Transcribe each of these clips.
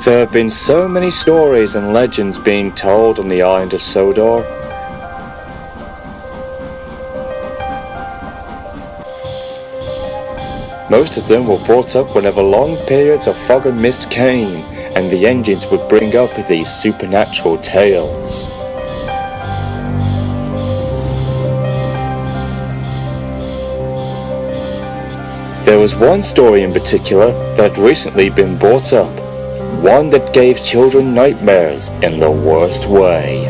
There have been so many stories and legends being told on the island of Sodor. Most of them were brought up whenever long periods of fog and mist came, and the engines would bring up these supernatural tales. There was one story in particular that had recently been brought up, one that gave children nightmares in the worst way.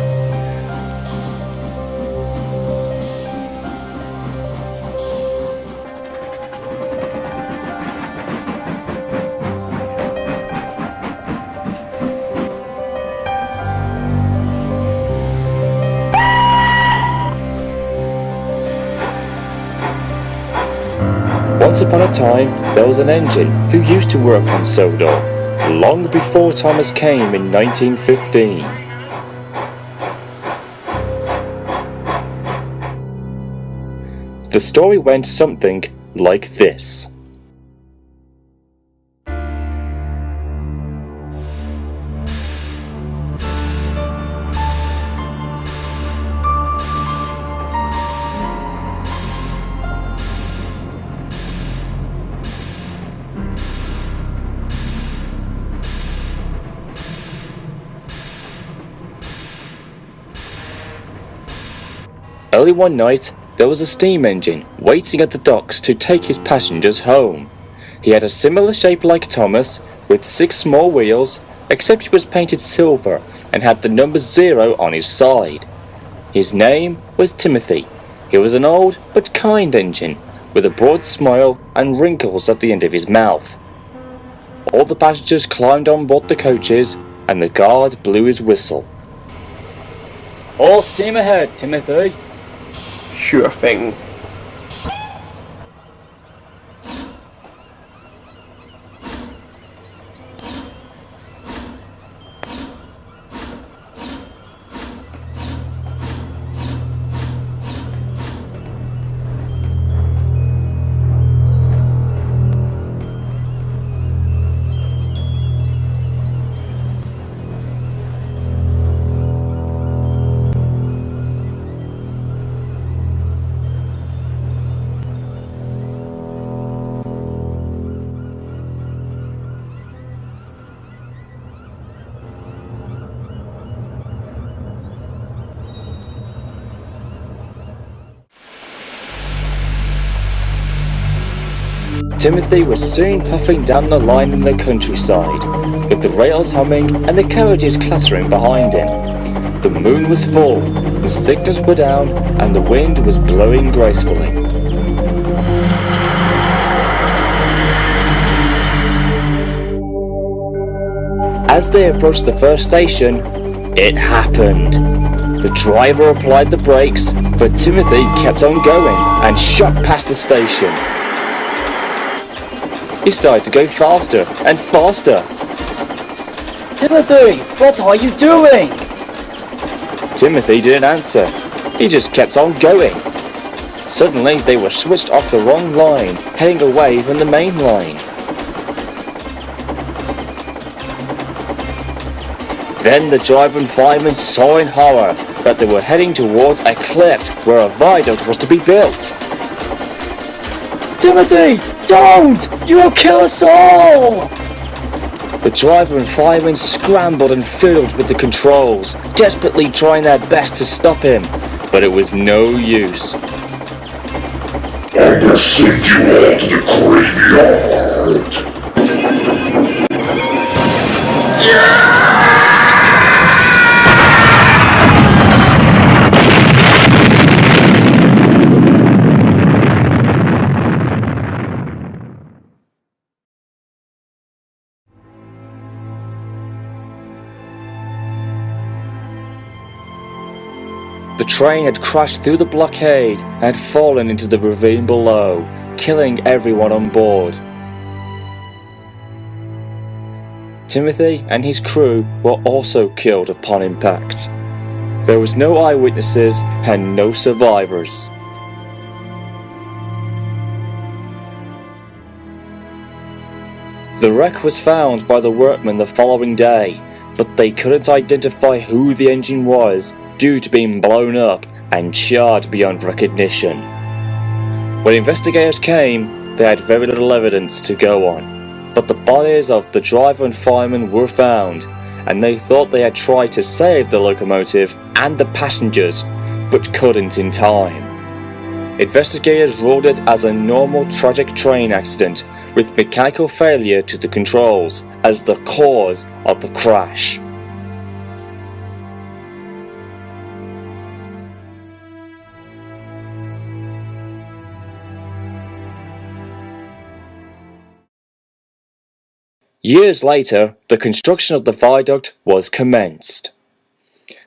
Once upon a time, there was an engine who used to work on Sodor, long before Thomas came in 1915. The story went something like this. Early one night, there was a steam engine waiting at the docks to take his passengers home. He had a similar shape like Thomas, with 6 small wheels, except he was painted silver and had the number 0 on his side. His name was Timothy. He was an old but kind engine, with a broad smile and wrinkles at the end of his mouth. All the passengers climbed on board the coaches, and the guard blew his whistle. "All steam ahead, Timothy." Sure thing. Timothy was soon puffing down the line in the countryside, with the rails humming and the carriages clattering behind him. The moon was full, the signals were down, and the wind was blowing gracefully. As they approached the first station, it happened. The driver applied the brakes, but Timothy kept on going and shot past the station. He started to go faster and faster. "Timothy, what are you doing?" Timothy didn't answer. He just kept on going. Suddenly, they were switched off the wrong line, heading away from the main line. Then the driver and fireman saw in horror that they were heading towards a cliff where a viaduct was to be built. "Timothy, don't! You will kill us all!" The driver and firemen scrambled and fiddled with the controls, desperately trying their best to stop him, but it was no use. "I'm gonna send you all to the graveyard!" The train had crashed through the blockade and had fallen into the ravine below, killing everyone on board. Timothy and his crew were also killed upon impact. There was no eyewitnesses and no survivors. The wreck was found by the workmen the following day, but they couldn't identify who the engine was due to being blown up and charred beyond recognition. When investigators came, they had very little evidence to go on, but the bodies of the driver and fireman were found, and they thought they had tried to save the locomotive and the passengers, but couldn't in time. Investigators ruled it as a normal tragic train accident with mechanical failure to the controls as the cause of the crash. Years later, the construction of the viaduct was commenced.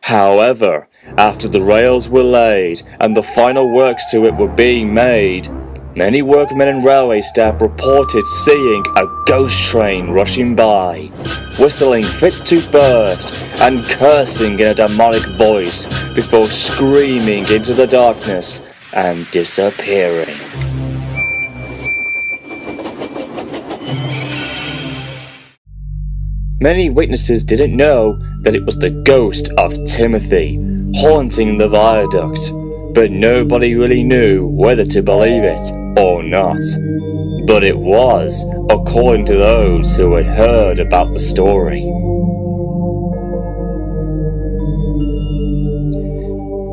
However, after the rails were laid and the final works to it were being made, many workmen and railway staff reported seeing a ghost train rushing by, whistling fit to burst and cursing in a demonic voice before screaming into the darkness and disappearing. Many witnesses didn't know that it was the ghost of Timothy haunting the viaduct, but nobody really knew whether to believe it or not. But it was, according to those who had heard about the story.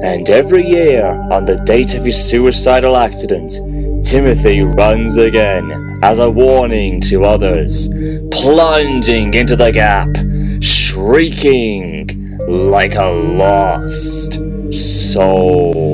And every year, on the date of his suicidal accident, Timothy runs again as a warning to others, plunging into the gap, shrieking like a lost soul.